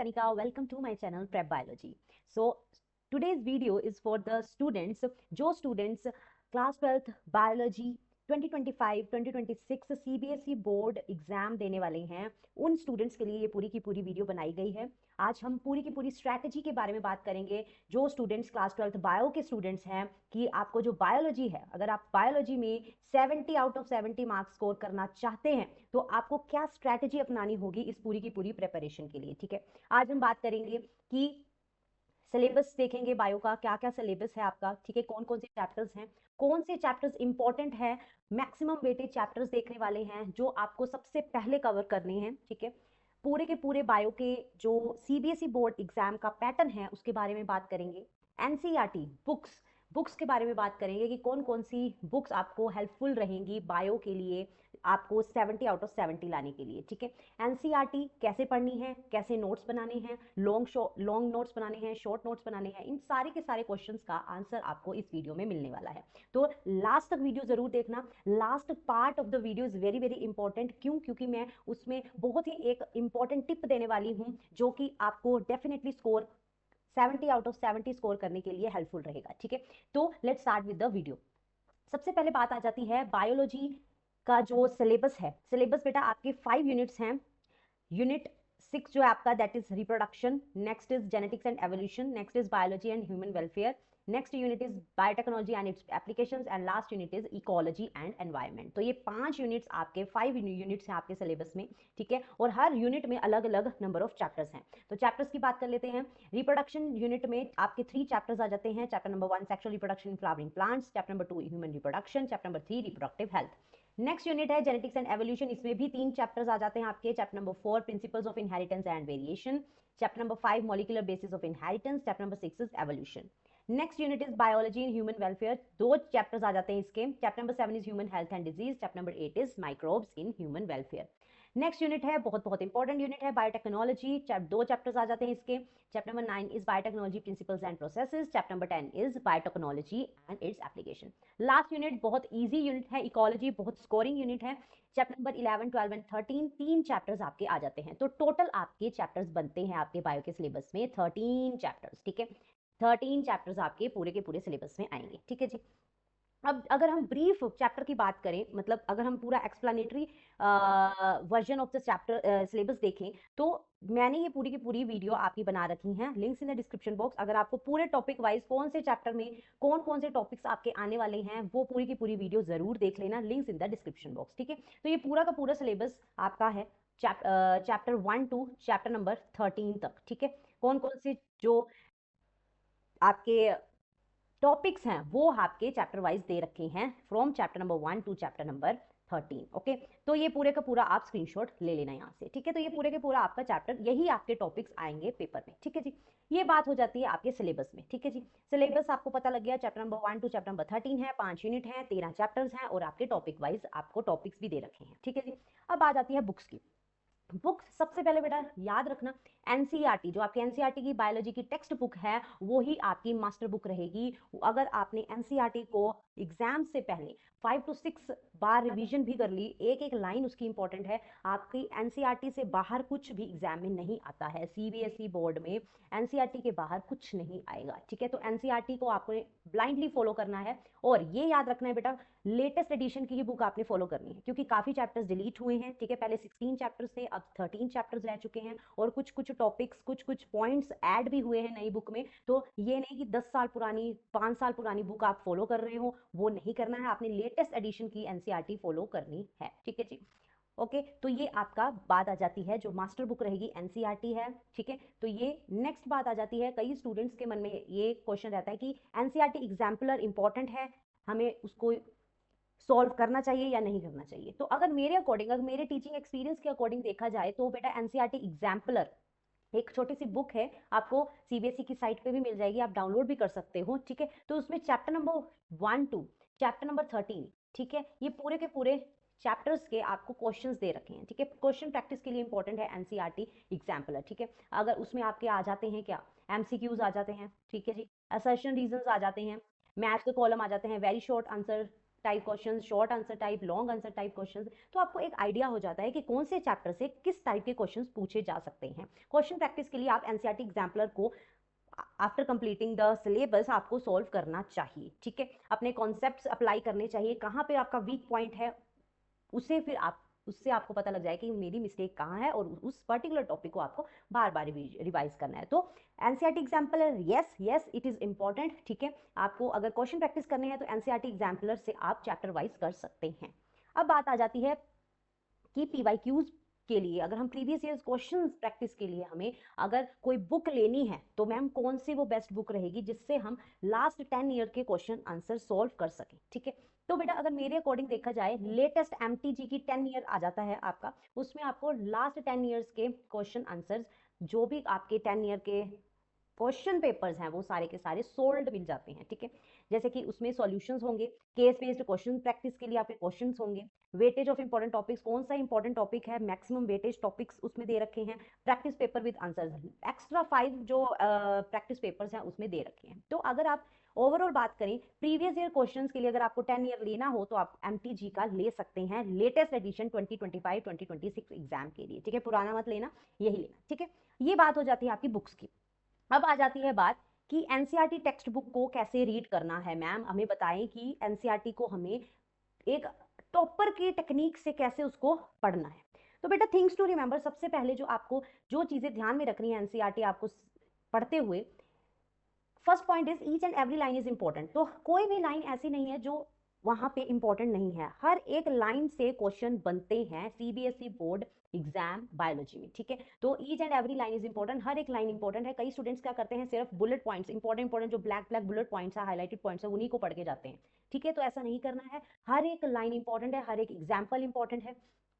Kanika. Welcome to my channel Prep Biology. So today's video is for the students जो students class 12th biology 2025-2026 CBSE board exam देने वाले हैं, उन students के लिए ये पूरी की पूरी वीडियो बनाई गई है। आज हम पूरी की पूरी स्ट्रैटेजी के बारे में बात करेंगे। जो स्टूडेंट्स क्लास 12th बायो के स्टूडेंट्स हैं कि आपको जो बायोलॉजी है, अगर आप बायोलॉजी में 70 आउट ऑफ 70 मार्क्स स्कोर करना चाहते हैं तो आपको क्या स्ट्रैटेजी अपनानी होगी इस पूरी की पूरी प्रिपरेशन के लिए। ठीक है, आज हम बात करेंगे कि सिलेबस देखेंगे बायो का, क्या क्या सिलेबस है आपका। ठीक है, कौन कौन से चैप्टर्स हैं, कौन से चैप्टर्स इंपॉर्टेंट है, मैक्सिमम वेटेज चैप्टर्स देखने वाले हैं जो आपको सबसे पहले कवर करने हैं। ठीक है, पूरे के पूरे बायो के जो सीबीएसई बोर्ड एग्जाम का पैटर्न है उसके बारे में बात करेंगे। एनसीईआरटी बुक्स के बारे में बात करेंगे कि कौन कौन सी बुक्स आपको हेल्पफुल रहेंगी बायो के लिए, आपको 70 आउट ऑफ 70 लाने के लिए। ठीक है, एनसीईआरटी कैसे पढ़नी है, कैसे नोट्स बनाने हैं, लॉन्ग नोट्स बनाने हैं, शॉर्ट नोट्स बनाने हैं, इन सारे के सारे क्वेश्चंस का आंसर आपको इस वीडियो में मिलने वाला है। तो लास्ट तक वीडियो जरूर देखना। Last part of the video is very very important. क्यों? क्योंकि मैं उसमें बहुत ही एक इंपॉर्टेंट टिप देने वाली हूँ जो कि आपको definitely score 70 out of 70 score करने के लिए हेल्पफुल रहेगा। ठीक है, तो let's start with the video. सबसे पहले बात आ जाती है बायोलॉजी का जो सिलेबस है। सिलेबस बेटा आपके 5 यूनिट्स हैं। यूनिट 6 जो है आपका that is reproduction, next is genetics and evolution, next is biology and human welfare, next unit is biotechnology and it's applications, and last unit is ecology and environment. तो ये 5 units आपके 5 units हैं आपके syllabus में। ठीक है, और हर unit में अलग अलग नंबर ऑफ चैप्टर्स हैं। तो चैप्टर्स की बात कर लेते हैं। रिप्रोडक्शन यूनिट में आपके 3 चैप्टर्स आ जाते हैं। Chapter number 1 sexual reproduction in flowering plants, chapter number 2 human reproduction, chapter number 3 reproductive health. Next unit है जेनेटिक्स एंड एवोल्यूशन, इसमें भी 3 चैप्टर्स आ जाते हैं आपके। Chapter number 4 principles of inheritance and variation, chapter number 5 molecular basis of inheritance, chapter number 6 is evolution. Next unit is biology in human welfare, 2 chapters आ जाते हैं इसके। Chapter number 7 is human health and disease, chapter number 8 is microbes in human welfare. Next unit है बहुत बहुत important unit है biotechnology, 2 chapters आ जाते हैं इसके। Chapter number 9 is biotechnology principles and processes, chapter number 10 is biotechnology and its application. Last unit बहुत easy unit है, इकोलॉजी, बहुत स्कोरिंग यूनिट है। चैप्टर नंबर 11, 12 एंड 13 3 चैप्टर्स आपके आ जाते हैं। तो टोटल आपके चैप्टर्स बनते हैं आपके बायो के सिलेबस में 13 चैप्टर्स। ठीक है, 13 चैप्टर्स आपके पूरे के पूरे सिलेबस में आएंगे। ठीक है जी। अब अगर हम ब्रीफ चैप्टर की बात करें, मतलब अगर हम पूरा explanatory version of the chapter syllabus देखें, तो मैंने ये पूरी की पूरी वीडियो आपकी बना रखी हैं, links in the description box. अगर आपको पूरे टॉपिक वाइज कौन से चैप्टर में कौन कौन से टॉपिक्स आपके आने वाले हैं वो पूरी की पूरी वीडियो जरूर देख लेना, links in the description box. ठीक है, तो ये पूरा का पूरा सिलेबस आपका है चैप्टर 1 टू चैप्टर नंबर 13 तक। ठीक है, कौन कौन से जो आपके टॉपिक्स हैं वो आपके चैप्टर वाइज दे रखे हैं from chapter number 1 to chapter number 13। Okay, तो ये पूरे का पूरा आप स्क्रीनशॉट ले लेना यहाँ से। ठीक है, तो ये पूरे के पूरा आपका चैप्टर, यही आपके टॉपिक्स आएंगे पेपर में। ठीक है जी, ये बात हो जाती है आपके सिलेबस में। ठीक है जी, सिलेबस आपको पता लग गया। Chapter number 1 to chapter number 13 है, 5 यूनिट है, 13 चैप्टर्स हैं और आपके टॉपिक वाइज आपको टॉपिक्स भी दे रखे हैं। ठीक है जी, अब आ जाती है बुक्स की। बुक्स सबसे पहले बेटा याद रखना, एनसीईआरटी जो आपकी एनसीईआरटी की बायोलॉजी की टेक्स्ट बुक है वो ही आपकी मास्टर बुक रहेगी। अगर आपने एनसीईआरटी को एग्जाम से पहले 5 to 6 बार रिवीजन भी कर ली, एक एक लाइन उसकी इंपॉर्टेंट है, आपकी एनसीईआरटी से बाहर कुछ भी एग्जाम में नहीं आता है। सीबीएसई बोर्ड में एनसीईआरटी के बाहर कुछ नहीं आएगा। ठीक है, तो एनसीईआरटी को आपको ब्लाइंडली फॉलो करना है और ये याद रखना है बेटा लेटेस्ट एडिशन की ही बुक आपने फॉलो करनी है, क्योंकि काफी चैप्टर्स डिलीट हुए हैं। ठीक है, पहले 16 चैप्टर्स थे, अब 13 चैप्टर्स रह चुके हैं और कुछ कुछ टॉपिक्स, कुछ कुछ पॉइंट्स ऐड भी हुए हैं नई बुक में। तो ये नहीं कि 10 साल पुरानी, 5 साल पुरानी बुक आप फॉलो कर रहे हो, वो नहीं करना है, आपने लेटेस्ट एडिशन की एनसीईआरटी फॉलो करनी है। ठीक है जी, ओके, तो ये आपका बात आ जाती है जो मास्टर बुक रहेगी एनसीईआरटी है। ठीक है, तो ये नेक्स्ट बात आ जाती है, कई स्टूडेंट्स के मन में ये क्वेश्चन रहता है कि एनसीईआरटी एग्जाम्पलर इंपॉर्टेंट है, हमें उसको सॉल्व करना चाहिए या नहीं करना चाहिए। तो अगर मेरे अकॉर्डिंग, अगर मेरे टीचिंग एक्सपीरियंस के अकॉर्डिंग देखा जाए तो बेटा एनसीईआरटी एग्जाम्पलर एक छोटी सी बुक है, आपको सीबीएसई की साइट पे भी मिल जाएगी, आप डाउनलोड भी कर सकते हो। ठीक है, तो उसमें chapter number 1 to chapter number 13, ठीक है, ये पूरे के पूरे चैप्टर्स के आपको क्वेश्चंस दे रखे हैं। ठीक है, क्वेश्चन प्रैक्टिस के लिए इंपॉर्टेंट है एनसीईआरटी एग्जाम्पलर। ठीक है, अगर उसमें आपके आ जाते हैं क्या, एमसीक्यूज आ जाते हैं। ठीक है जी, असर्शन रीजंस आ जाते हैं, मैथ के कॉलम आ जाते हैं, very short answer type question, short answer type, long answer type question, तो आपको एक आइडिया हो जाता है कि कौन से चैप्टर से किस टाइप के क्वेश्चन पूछे जा सकते हैं। क्वेश्चन प्रैक्टिस के लिए आप एनसीईआरटी एग्जाम्पलर को आफ्टर कंप्लीटिंग द सिलेबस आपको सॉल्व करना चाहिए, ठीक है। अपने कॉन्सेप्ट्स अप्लाई करने चाहिए, कहाँ पे आपका वीक पॉइंट है उसे फिर आप उससे आपको पता लग जाए कि मेरी मिस्टेक कहाँ है, और उस पर्टिकुलर टॉपिक को आपको बार बार रिवाइज करना है। तो NCERT exemplar, yes yes it is important, ठीक है। आपको अगर क्वेश्चन प्रैक्टिस करने हैं तो एनसीईआरटी एग्जाम्पलर से आप चैप्टर वाइज कर सकते हैं। अब बात आ जाती है कि पीवाईक्यूज के लिए, अगर हम प्रीवियस ईयर क्वेश्चन प्रैक्टिस के लिए हमें अगर कोई बुक लेनी है तो मैम कौन सी वो बेस्ट बुक रहेगी जिससे हम लास्ट 10 ईयर के क्वेश्चन आंसर सॉल्व कर सकें, ठीक है। तो बेटा अगर मेरे अकॉर्डिंग देखा जाए, लेटेस्ट एमटीजी की 10 ईयर आ जाता है आपका, उसमें आपको लास्ट 10 ईयर्स के क्वेश्चन आंसर्स जो भी आपके 10 ईयर के क्वेश्चन पेपर्स हैं वो सारे के सारे सोल्ड मिल जाते हैं, ठीक है। जैसे कि उसमें सॉल्यूशंस होंगे, केस बेस्ड क्वेश्चन प्रैक्टिस के लिए आपके क्वेश्चंस होंगे, वेटेज ऑफ इंपॉर्टेंट टॉपिक्स, कौन सा इंपॉर्टेंट टॉपिक है, मैक्सिमम वेटेज टॉपिक्स उसमें दे रखे हैं, practice paper with answers, extra 5 जो प्रैक्टिस पेपर्स हैं उसमें दे रखे हैं। तो अगर आप ओवरऑल बात करें प्रीवियस ईयर क्वेश्चंस के लिए, अगर आपको 10 ईयर लेना हो तो आप एमटीजी का ले सकते हैं, लेटेस्ट एडिशन 2025 2026 एग्जाम के लिए, ठीक है। पुराना मत लेना, यही लेना, ठीक है। ये बात हो जाती है आपकी बुक्स की। अब आ जाती है बात कि एनसीईआरटी टेक्स्ट बुक को कैसे रीड करना है। मैम हमें बताएं कि एनसीईआरटी को हमें एक टॉपर की टेक्निक से कैसे उसको पढ़ना है। तो बेटा थिंग्स टू रिमेंबर, सबसे पहले जो आपको जो चीजें ध्यान में रखनी है एनसीईआरटी आपको पढ़ते हुए, first point is each and every line is important. तो कोई भी लाइन ऐसी नहीं है जो वहां पे इंपॉर्टेंट नहीं है, हर एक लाइन से क्वेश्चन बनते हैं सीबीएसई बोर्ड एग्जाम बायोलॉजी में, ठीक है। तो each and every line is important, हर एक लाइन इंपॉर्टेंट है। कई स्टूडेंट्स क्या करते हैं, सिर्फ बुलेट पॉइंट्स इंपॉर्टेंट जो ब्लैक ब्लैक बुलेट पॉइंट्स है, हाईलाइटेड पॉइंट्स है, उन्हीं को पढ़ के जाते हैं, ठीक है। तो ऐसा नहीं करना है, हर एक लाइन इंपॉर्टेंट है, हर एक एग्जाम्पल इंपॉर्टेंट है,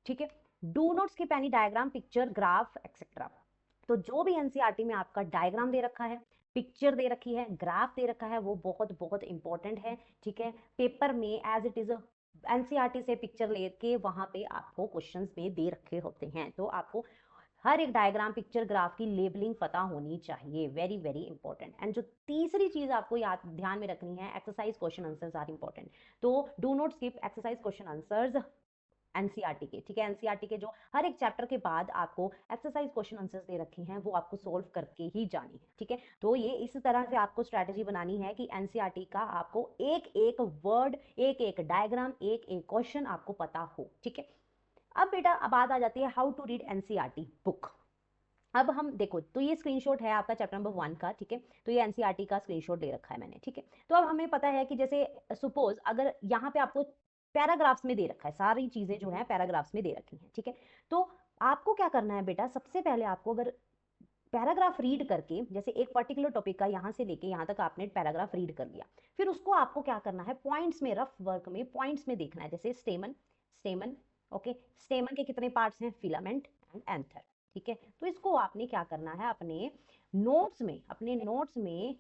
ठीक है। Do not skip any diagram, picture, graph etcetera. तो जो भी एनसीईआरटी में आपका डायग्राम दे रखा है, पिक्चर दे रखी है, ग्राफ दे रखा है, वो बहुत बहुत इंपॉर्टेंट है, ठीक है। पेपर में एज इट इज एनसीईआरटी से पिक्चर लेके वहां पे आपको क्वेश्चंस में दे रखे होते हैं, तो आपको हर एक डायग्राम, पिक्चर, ग्राफ की लेबलिंग पता होनी चाहिए, वेरी वेरी इंपॉर्टेंट। एंड जो तीसरी चीज आपको याद ध्यान में रखनी है, exercise question answers are important. तो do not skip exercise question answers NCERT के, ठीक है। एनसीईआरटी के जो हर एक चैप्टर के बाद आपको एक्सरसाइज क्वेश्चन आंसर्स दे रखे हैं वो आपको सोल्व करके ही जानी है, ठीक है। तो ये इस तरह से आपको स्ट्रैटेजी बनानी है कि एनसीईआरटी का आपको एक एक वर्ड, एक एक डायग्राम, एक एक क्वेश्चन आपको पता हो, ठीक है। अब बेटा अब बात आ जाती है how to read NCERT book. अब हम देखो, तो ये स्क्रीनशॉट है आपका चैप्टर नंबर 1 का, ठीक है। तो ये एनसीईआरटी का स्क्रीनशॉट ले रखा है मैंने, ठीक है। तो अब हमें पता है कि जैसे सपोज अगर यहाँ पे आपको पैराग्राफ्स में दे रखा है, सारी चीजें जो है पैराग्राफ्स में दे रखी हैं, ठीक है। तो आपको क्या करना है बेटा, सबसे पहले आपको अगर पैराग्राफ रीड करके, जैसे एक पर्टिकुलर टॉपिक का यहाँ से लेके यहाँ तक आपने पैराग्राफ रीड कर लिया, फिर उसको आपको क्या करना है, पॉइंट्स में, रफ वर्क में पॉइंट्स में देखना है। जैसे स्टेमन, स्टेमन, ओके, स्टेमन के कितने पार्ट्स हैं, फिलामेंट एंड एंथर, ठीक है। तो इसको आपने क्या करना है, अपने नोट्स में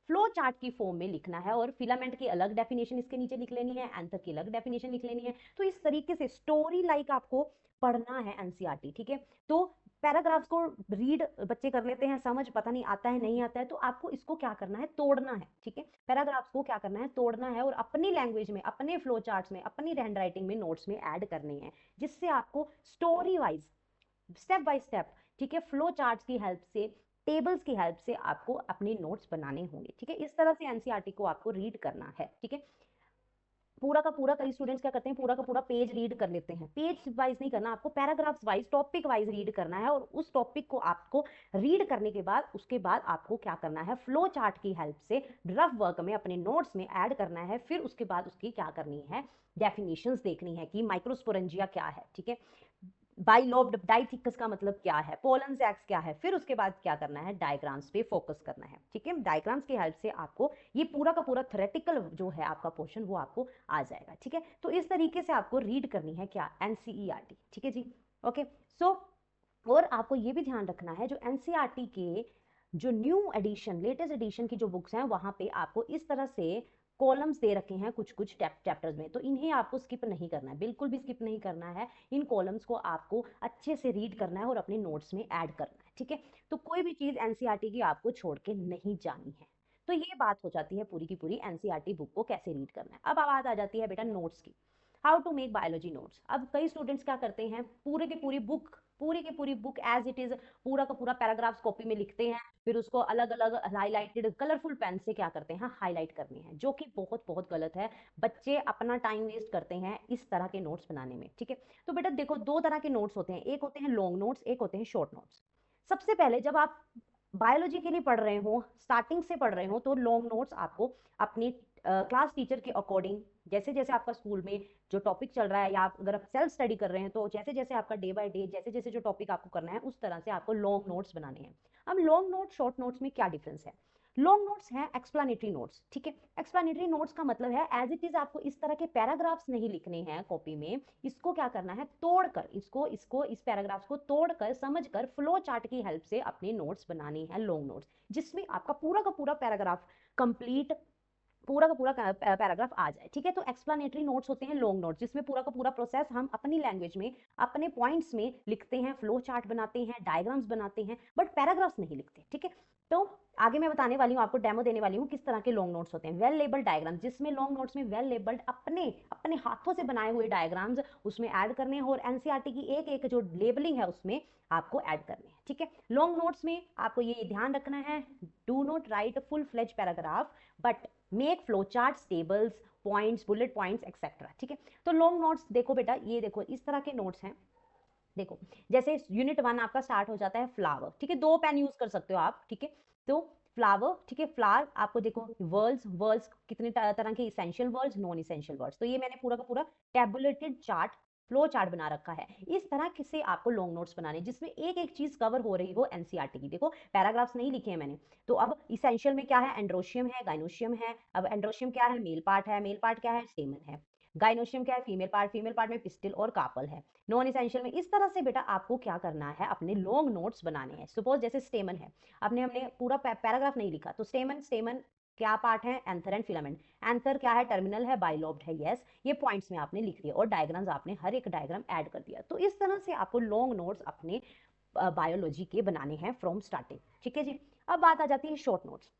फ्लो चार्ट की फॉर्म में लिखना है, और फिलामेंट की अलग डेफिनेशन इसके नीचे लिख लेनी है, एंथर की अलग डेफिनेशन लिख लेनी है। तो इस तरीके से स्टोरी लाइक आपको पढ़ना है एनसीईआरटी, ठीक है। तो पैराग्राफ्स को रीड बच्चे कर लेते हैं, समझ पता नहीं आता है नहीं आता है, तो आपको इसको क्या करना है, तोड़ना है, ठीक है। पैराग्राफ्स को क्या करना है, तोड़ना है, और अपनी लैंग्वेज में, अपने फ्लो चार्ट्स में, अपनी हैंड राइटिंग में, नोट्स में ऐड करने हैं, जिससे आपको story wise, step by step, ठीक है, फ्लो चार्ट्स की हेल्प से, टेबल्स की हेल्प से आपको अपने नोट्स बनाने होंगे, ठीक है। इस तरह से एनसीईआरटी को आपको रीड करना है, ठीक है। पूरा का पूरा, कई स्टूडेंट्स क्या करते हैं, पूरा का पूरा पेज रीड कर लेते हैं, पेज वाइज नहीं करना, आपको paragraphs wise, topic wise read करना है, और उस टॉपिक को आपको रीड करने के बाद, उसके बाद आपको क्या करना है, फ्लो चार्ट की हेल्प से रफ वर्क में अपने नोट्स में ऐड करना है। फिर उसके बाद उसकी क्या करनी है, डेफिनेशंस देखनी है कि माइक्रोस्पोरेंजिया क्या है, ठीक है, बाइलोब्ड डाइथिकस का मतलब क्या है, पोलन सैक्स क्या है। फिर उसके बाद क्या करना है, डायग्राम्स पे फोकस करना है, ठीक है। डायग्राम्स की हेल्प से आपको ये पूरा का पूरा थ्योरेटिकल जो है आपका पोर्शन वो आपको आ जाएगा, ठीक है। तो इस तरीके से आपको रीड करनी है क्या, एनसीईआरटी, ठीक है जी, ओके। सो और आपको ये भी ध्यान रखना है, जो एनसीईआरटी के जो न्यू एडिशन, लेटेस्ट एडिशन की जो बुक्स हैं वहां पे आपको इस तरह से कॉलम्स दे रखे हैं कुछ कुछ चैप्टर्स में, तो इन्हें आपको स्किप नहीं करना है, बिल्कुल भी स्किप नहीं करना है। इन कॉलम्स को आपको अच्छे से रीड करना है और अपने नोट्स में ऐड करना है, ठीक है। तो कोई भी चीज एनसीईआरटी की आपको छोड़ के नहीं जानी है। तो ये बात हो जाती है पूरी की पूरी एनसीईआरटी बुक को कैसे रीड करना है। अब बात आ जाती है बेटा नोट्स की, how to make biology notes. अब कई स्टूडेंट्स क्या करते हैं, पूरी की पूरी बुक एज इट इज पूरा का पूरा पैराग्राफ्स कॉपी में लिखते हैं, फिर उसको अलग अलग हाईलाइटेड कलरफुल पेन से क्या करते हैं, हाईलाइट करने हैं, जो कि बहुत बहुत गलत है। बच्चे अपना टाइम वेस्ट करते हैं इस तरह के नोट्स बनाने में, ठीक है। तो बेटा देखो, दो तरह के नोट्स होते हैं, एक होते हैं लॉन्ग नोट्स, एक होते हैं शॉर्ट नोट्स। सबसे पहले जब आप बायोलॉजी के लिए पढ़ रहे हो, स्टार्टिंग से पढ़ रहे हो, तो लॉन्ग नोट्स आपको अपनी क्लास टीचर के अकॉर्डिंग, जैसे जैसे आपका स्कूल में जो टॉपिक चल रहा है, या अगर आप सेल्फ स्टडी कर रहे हैं तो जैसे जैसे आपका डे बाय डे जैसे जैसे जो टॉपिक आपको करना है उस तरह से आपको लॉन्ग नोट्स बनाने हैं। अब लॉन्ग नोट शॉर्ट नोट्स में क्या डिफरेंस है। लॉन्ग नोट्स है एक्सप्लेनेटरी नोट्स, ठीक है। एक्सप्लेनेटरी नोट्स का मतलब है एज इट इज आपको इस तरह के पैराग्राफ्स नहीं लिखने हैं कॉपी में, इसको क्या करना है, तोड़कर इसको इसको इस पैराग्राफ्स को तोड़कर समझकर फ्लो चार्ट की हेल्प से अपने नोट्स बनाने हैं लॉन्ग नोट्स, जिसमें आपका पूरा का पूरा पैराग्राफ कंप्लीट, पूरा का पूरा पैराग्राफ आ जाए, ठीक है। तो एक्सप्लेनेटरी नोट्स होते हैं लॉन्ग नोट्स, जिसमें पूरा का पूरा प्रोसेस हम अपनी लैंग्वेज में अपने पॉइंट्स में लिखते हैं, फ्लो चार्ट बनाते हैं, डायग्राम्स बनाते हैं, बट पैराग्राफ्स नहीं लिखते, ठीक है। तो आगे मैं बताने वाली हूँ, आपको डेमो देने वाली हूँ किस तरह के लॉन्ग नोट्स होते हैं। वेल लेबल्ड डायग्राम्स, जिसमें लॉन्ग नोट्स में वेल लेबल्ड अपने अपने हाथों से बनाए हुए डायग्राम्स उसमें ऐड करने हैं, और एनसीईआरटी की एक एक जो लेबलिंग है उसमें आपको ऐड करने हैं, ठीक है। लॉन्ग नोट्स में आपको ये ध्यान रखना है, do not write full fledge paragraph but make flow charts, tables, points, bullet points etcetera, ठीक है। तो लॉन्ग नोट्स देखो बेटा, ये देखो इस तरह के नोट्स हैं। देखो जैसे यूनिट 1 आपका स्टार्ट हो जाता है फ्लावर, ठीक है, दो पेन यूज कर सकते हो आप, ठीक है। तो फ्लावर, ठीक है, फ्लावर आपको देखो वर्ड्स, वर्ड्स कितने तरह के, essential words, non essential words. तो ये मैंने पूरा का पूरा टेबुलेटेड चार्ट, फ्लो चार्ट बना रखा है। इस तरह से आपको लॉन्ग नोट्स बनाने, जिसमें एक एक चीज कवर हो रही हो एनसीईआरटी की। देखो पैराग्राफ्स नहीं लिखे हैं मैंने। तो अब इसेंशियल में क्या है, एंड्रोशियम है, गाइनोशियम है। अब एंड्रोशियम क्या है, मेल पार्ट है, मेल पार्ट क्या है, स्टेमन है। गाइनोशियम क्या है, फीमेल पार्ट में पिस्टिल और कार्पल है। नॉन इसेंशियल में इस तरह से बेटा आपको क्या करना है, अपने लॉन्ग नोट्स बनाने हैं। सपोज जैसे स्टेमन है, हमने पूरा पैराग्राफ नहीं लिखा, तो स्टेमन, स्टेमन क्या पार्ट है, एंथर एंड फिलामेंट। एंथर क्या है, टर्मिनल है, बाइलोब्ड है, यस। ये पॉइंट्स में आपने लिख दिया, और डायग्राम्स आपने हर एक डायग्राम ऐड कर दिया। तो इस तरह से आपको लॉन्ग नोट्स अपने बायोलॉजी के बनाने हैं फ्रॉम स्टार्टिंग, ठीक है जी। अब बात आ जाती है short notes.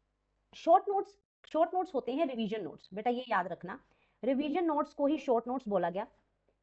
Short notes, short notes होते हैं रिवीजन नोट्स, बेटा ये याद रखना, रिवीजन नोट्स को ही शॉर्ट नोट्स बोला गया।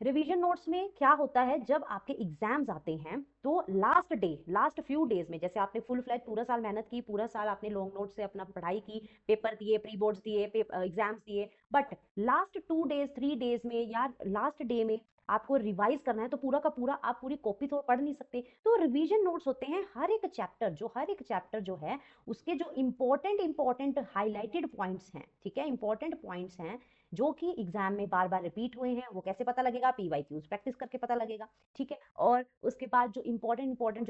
रिवीजन नोट्स में क्या होता है, जब आपके एग्जाम्स आते हैं तो last day, last few days में, जैसे आपने फुल फ्लैज पूरा साल मेहनत की, पूरा साल आपने लॉन्ग नोट से अपना पढ़ाई की, पेपर दिए, प्री बोर्ड्स दिए, एग्जाम्स दिए, बट लास्ट 2 डेज 3 डेज में या लास्ट डे में आपको रिवाइज करना है, तो पूरा का पूरा आप पूरी कॉपी तो पढ़ नहीं सकते। तो रिवीजन नोट्स होते हैं हर एक चैप्टर जो है उसके जो इंपॉर्टेंट हाईलाइटेड पॉइंट्स हैं, ठीक है, इंपॉर्टेंट पॉइंट्स हैं जो कि एग्जाम में बार बार रिपीट हुए हैं। वो कैसे पता लगेगा, पीवाईक्यूज प्रैक्टिस करके पता लगेगा, ठीक है। और उसके बाद जो इंपॉर्टेंट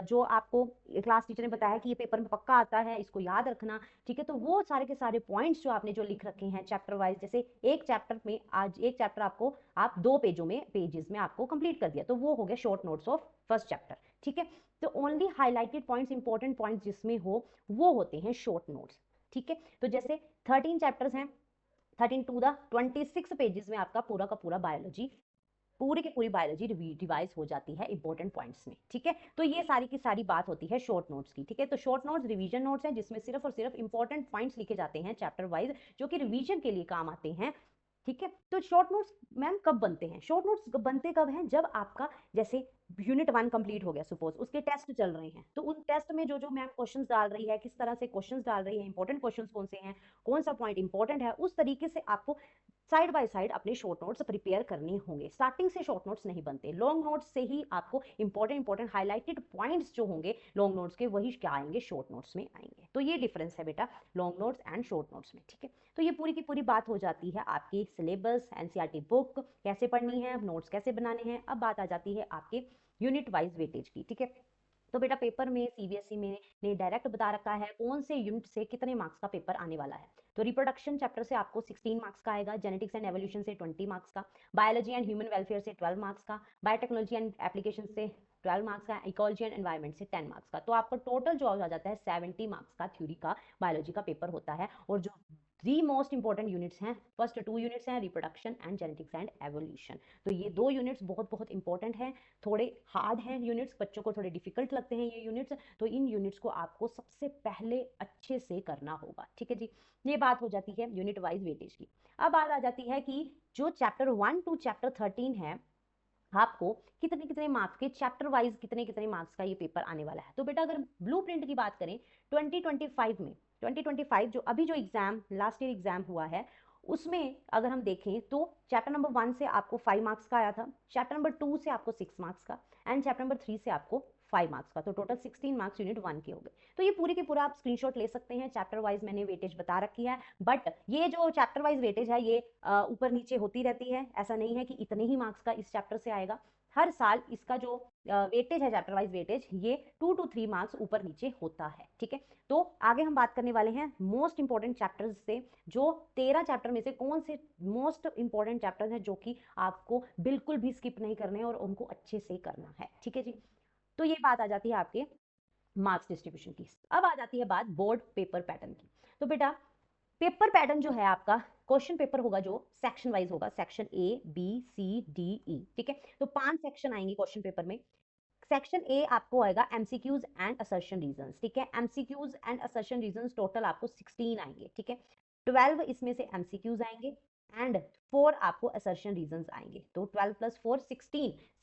जो आपको क्लास टीचर ने बताया कि ये पेपर में पक्का आता है, इसको याद रखना, ठीक है। तो वो सारे के सारे पॉइंट्स जो आपने जो लिख रखे हैं चैप्टर वाइज, जैसे एक चैप्टर में आज एक चैप्टर आपको आप 2 पेजों में पेजेस में आपको कंप्लीट कर दिया, तो वो हो गया short notes of first chapter, ठीक है। तो only highlighted points, important points जिसमें हो वो होते हैं शॉर्ट नोट्स, ठीक है। तो जैसे 13 चैप्टर्स हैं, 13 to the 26 पेजेस में आपका पूरा का पूरा बायोलॉजी, पूरी की पूरी बायोलॉजी रिवाइज हो जाती है इंपॉर्टेंट पॉइंट्स में, ठीक है। तो ये सारी की सारी बात होती है शॉर्ट नोट्स की, ठीक है। तो शॉर्ट नोट्स रिवीजन नोट्स हैं, जिसमें सिर्फ और सिर्फ इंपॉर्टेंट पॉइंट्स लिखे जाते हैं चैप्टर वाइज, जो कि रिवीजन के लिए काम आते हैं, ठीक है। तो शॉर्ट नोट्स मैम कब बनते हैं, शॉर्ट नोट्स बनते कब हैं, जब आपका जैसे यूनिट 1 कंप्लीट हो गया, सपोज उसके टेस्ट चल रहे हैं, तो उन टेस्ट में जो जो मैम क्वेश्चंस डाल रही है, किस तरह से क्वेश्चंस डाल रही है, इंपॉर्टेंट क्वेश्चंस कौन से हैं, कौन सा पॉइंट इंपॉर्टेंट है, उस तरीके से आपको साइड बाय साइड अपने शॉर्ट नोट्स प्रिपेयर करने होंगे। स्टार्टिंग से शॉर्ट नोट्स नहीं बनते, लॉन्ग नोट्स से ही आपको इंपॉर्टेंट हाईलाइटेड पॉइंट्स जो होंगे लॉन्ग नोट्स के, वही क्या आएंगे, शॉर्ट नोट्स में आएंगे। तो ये डिफरेंस है बेटा long notes and short notes में, ठीक है। तो ये पूरी की पूरी बात हो जाती है आपकी सिलेबस, एनसीईआरटी बुक कैसे पढ़नी है, नोट्स कैसे बनाने हैं। अब बात आ जाती है आपके यूनिट वाइज वेटेज की, ठीक है। तो बेटा पेपर में सीबीएसई में ने डायरेक्ट बता रखा है कौन से यूनिट से कितने मार्क्स का पेपर आने वाला है। तो रिप्रोडक्शन चैप्टर से आपको 16 मार्क्स का आएगा, जेनेटिक्स एंड एवोल्यूशन से 20 मार्क्स का, बायोलॉजी एंड ह्यूमन वेलफेयर से 12 मार्क्स का, बायोटेक्नोलॉजी एंड एप्लीकेशन से 12 मार्क्स का, इकोलॉजी एंड एनवायरमेंट से 10 मार्क्स का। तो आपका टोटल जो आ जाता है 70 मार्क्स का थ्योरी का बायोलॉजी का पेपर होता है। और जो 3 मोस्ट इंपॉर्टेंट यूनिट्स हैं। फर्स्ट 2 यूनिट्स हैं reproduction and genetics and evolution. तो ये 2 यूनिट्स बहुत बहुत इंपॉर्टेंट हैं, थोड़े हार्ड हैं यूनिट्स, बच्चों को थोड़े डिफिकल्ट लगते हैं ये यूनिट्स। तो इन यूनिट्स को आपको सबसे पहले अच्छे से करना होगा, ठीक है जी। ये बात हो जाती है यूनिट वाइज वेटेज की। अब बात आ जाती है कि जो चैप्टर 1 टू चैप्टर 13 है, आपको कितने कितने मार्क्स के चैप्टर वाइज कितने कितने मार्क्स का ये पेपर आने वाला है। तो बेटा अगर ब्लूप्रिंट की बात करें 2025 में, 2025 जो अभी जो एग्जाम लास्ट ईयर एग्जाम हुआ है, उसमें अगर हम देखें तो चैप्टर नंबर 1 से आपको 5 मार्क्स का आया था, चैप्टर नंबर 2 से आपको 6 मार्क्स का, एंड चैप्टर नंबर 3 से आपको 5 मार्क्स का। तो टोटल 16 मार्क्स यूनिट 1 के हो गए। तो ये पूरी की पूरा आप स्क्रीनशॉट ले सकते हैं, चैप्टर वाइज मैंने वेटेज बता रखी है। बट ये जो चैप्टर वाइज वेटेज है ये ऊपर नीचे होती रहती है, ऐसा नहीं है कि इतने ही मार्क्स का इस चैप्टर से आएगा। हर साल इसका जो वेटेज है, चैप्टर वाइज वेटेज, ये 2 to 3 मार्क्स ऊपर नीचे होता है, ठीक है। तो आगे हम बात करने वाले हैं मोस्ट इंपॉर्टेंट चैप्टर्स से, जो 13 चैप्टर में से कौन से मोस्ट इंपॉर्टेंट चैप्टर्स हैं जो कि आपको बिल्कुल भी स्किप नहीं करने और उनको अच्छे से करना है, ठीक है जी। तो ये बात आ जाती है आपके मार्क्स डिस्ट्रीब्यूशन की। अब आ जाती है बात बोर्ड पेपर पैटर्न की। तो बेटा पेपर पैटर्न जो है आपका, क्वेश्चन पेपर होगा जो सेक्शन वाइज होगा, section A B C D E, ठीक है। तो 5 सेक्शन आएंगे क्वेश्चन पेपर में। सेक्शन ए आपको आएगा एमसीक्यूज एंड असर्शन रीजंस, ठीक है। MCQs and assertion reasons total आपको 16 आएंगे, ठीक है। 12 इसमें से एमसीक्यूज आएंगे एंड 4 आपको असर्शन रीजंस आएंगे। तो 12 + 4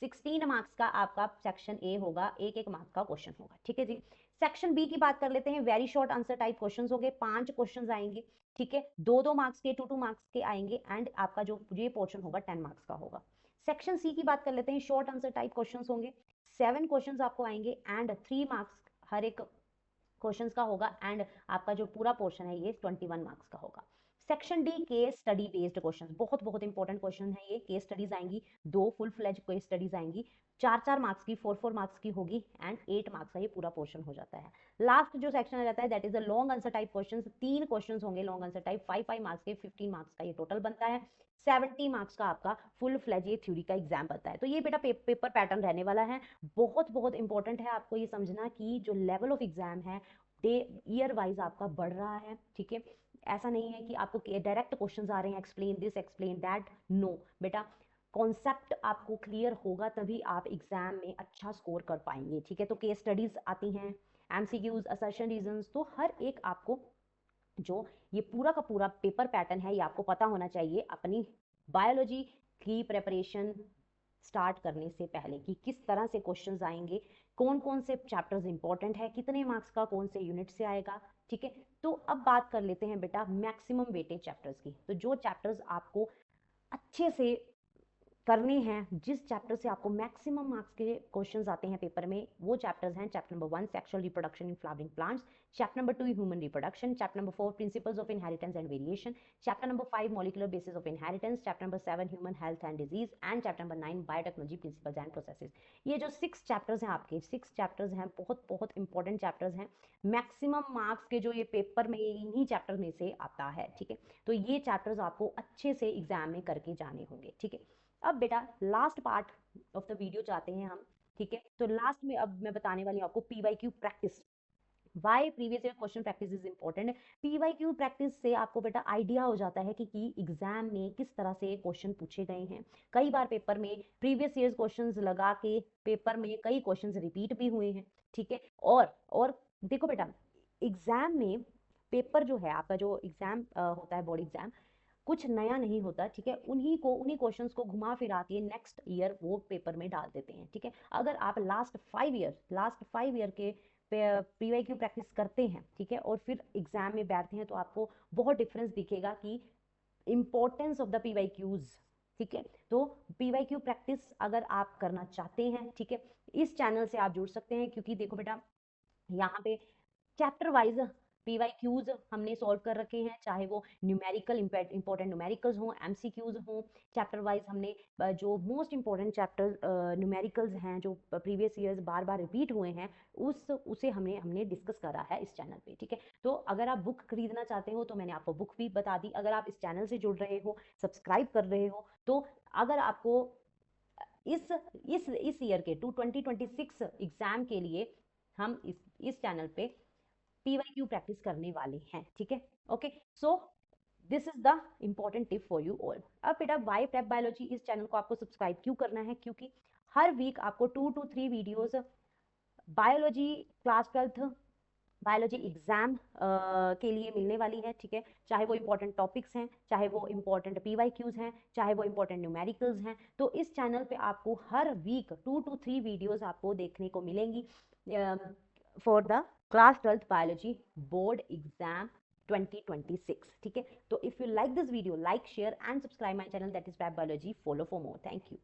16 मार्क्स का आपका सेक्शन ए होगा, एक एक मार्क्स का क्वेश्चन होगा, ठीक है जी। सेक्शन बी की बात कर लेते हैं। Very short answer type questions होंगे, 5 क्वेश्चंस आएंगे, ठीक है। 2 मार्क्स के, 2 मार्क्स के आएंगे एंड आपका जो ये पोर्शन होगा 10 मार्क्स का होगा। सेक्शन सी की बात कर लेते हैं। शॉर्ट आंसर टाइप क्वेश्चंस होंगे, 7 क्वेश्चंस आपको आएंगे एंड 3 मार्क्स हर एक क्वेश्चंस का होगा एंड आपका जो पूरा पोर्शन है ये 21 मार्क्स का होगा। Section D case study based questions, बहुत बहुत इंपॉर्टेंट क्वेश्चन है ये। केस स्टडीज आएंगी, 2 फुल फ्लेज केस स्टडीज आएंगी, 4 मार्क्स की, 4 मार्क्स की होगी एंड 8 मार्क्स का ये पूरा पोर्शन हो जाता है। लास्ट जो सेक्शन आ जाता है that is the long answer type questions. 3 questions होंगे लॉन्ग आंसर टाइप, 5 मार्क्स के, 15 मार्क्स का ये टोटल बनता है। 70 मार्क्स का आपका फुल फ्लेज ये थ्योरी का एग्जाम बनता है। तो ये बेटा पेपर पैटर्न रहने वाला है। बहुत बहुत इंपॉर्टेंट है आपको ये समझना कि जो लेवल ऑफ एग्जाम है डे ईयर वाइज आपका बढ़ रहा है, ठीक है। ऐसा नहीं है कि आपको डायरेक्ट क्वेश्चंस आ रहे हैं, explain this explain that, no बेटा। कॉन्सेप्ट आपको क्लियर होगा तभी आप एग्जाम में अच्छा स्कोर कर पाएंगे, ठीक है। तो केस स्टडीज आती हैं, एमसीक्यूज, असर्शन रीजंस, तो हर एक आपको जो ये पूरा का पूरा पेपर पैटर्न है ये आपको पता होना चाहिए अपनी बायोलॉजी की प्रेपरेशन स्टार्ट करने से पहले, कि किस तरह से क्वेश्चंस आएंगे, कौन कौन से चैप्टर्स इंपॉर्टेंट है, कितने मार्क्स का कौन से यूनिट से आएगा, ठीक है। तो अब बात कर लेते हैं बेटा मैक्सिमम वेटेज चैप्टर्स की। तो जो चैप्टर्स आपको अच्छे से करने हैं, जिस चैप्टर से आपको मैक्सिमम मार्क्स के क्वेश्चंस आते हैं पेपर में, वो चैप्टर्स हैं chapter number 1 sexual reproduction in flowering plants, chapter number 2 human reproduction, chapter number 4 principles of inheritance and variation, chapter number 5 molecular basis of inheritance, chapter number 7 human health and disease and chapter number 9 biotechnology principles and processes. ये जो 6 chapters हैं आपके, 6 chapters हैं, बहुत बहुत important chapters हैं। Maximum marks के जो ये पेपर में इन्हीं चैप्टर में से आता है, ठीक है। तो ये चैप्टर्स आपको अच्छे से एग्जाम में करके जाने होंगे, ठीक है। अब बेटा last part of the video जाते हैं हम, ठीक है। तो लास्ट में अब मैं बताने वाली हूँ आपको PYQ practice, why previous year question practice is important. PYQ practice से आपको बेटा आइडिया हो जाता है कि एग्जाम में किस तरह से क्वेश्चन पूछे गए हैं। कई बार पेपर में प्रीवियस ईयर क्वेश्चंस लगा के पेपर में कई क्वेश्चंस रिपीट भी हुए हैं, ठीक है। और देखो बेटा एग्जाम में पेपर जो है आपका, जो एग्जाम होता है बोर्ड एग्जाम, कुछ नया नहीं होता, ठीक है। उन्हीं क्वेश्चंस को घुमा फिरा के नेक्स्ट ईयर वो पेपर में डाल देते हैं, ठीक है। अगर आप लास्ट 5 ईयर के पीवाईक्यू प्रैक्टिस करते हैं, ठीक है, और फिर एग्जाम में बैठते हैं, तो आपको बहुत डिफरेंस दिखेगा कि इंपॉर्टेंस ऑफ द पीवाईक्यूज, ठीक है। तो पीवाईक्यू प्रैक्टिस अगर आप करना चाहते हैं, ठीक है, इस चैनल से आप जुड़ सकते हैं, क्योंकि देखो बेटा यहाँ पे चैप्टर वाइज पीवाईक्यूज हमने सॉल्व कर रखे हैं, चाहे वो न्यूमेरिकल इंपॉर्टेंट न्यूमेरिकल्स हों, एमसीक्यूज हों। चैप्टर वाइज हमने जो मोस्ट इंपॉर्टेंट चैप्टर न्यूमेरिकल्स हैं जो प्रीवियस ईयर्स बार बार रिपीट हुए हैं, उसे हमने डिस्कस करा है इस चैनल पे, ठीक है। तो अगर आप बुक खरीदना चाहते हो तो मैंने आपको बुक भी बता दी। अगर आप इस चैनल से जुड़ रहे हो, सब्सक्राइब कर रहे हो, तो अगर आपको इस ईयर के 2026 एग्जाम के लिए हम इस चैनल पे पीवाईक्यू प्रैक्टिस करने वाले हैं, ठीक है। Okay, so this is the important tip for you all. अब बेटा वाई प्रेप बायोलॉजी, इस चैनल को आपको सब्सक्राइब क्यों करना है? क्योंकि हर वीक आपको 2 to 3 videos biology class 12th biology exam के लिए मिलने वाली है, ठीक है। चाहे वो इंपॉर्टेंट टॉपिक्स हैं, चाहे वो इंपॉर्टेंट पीवाईक्यूज हैं, चाहे वो इंपॉर्टेंट न्यूमेरिकल्स हैं, तो इस चैनल पे आपको हर वीक 2 to 3 वीडियोस आपको देखने को मिलेंगी for the class 12th biology board exam 2026, ठीक है। तो if you like this video, like, share and subscribe my channel, that is prep biology. Follow for more. Thank you.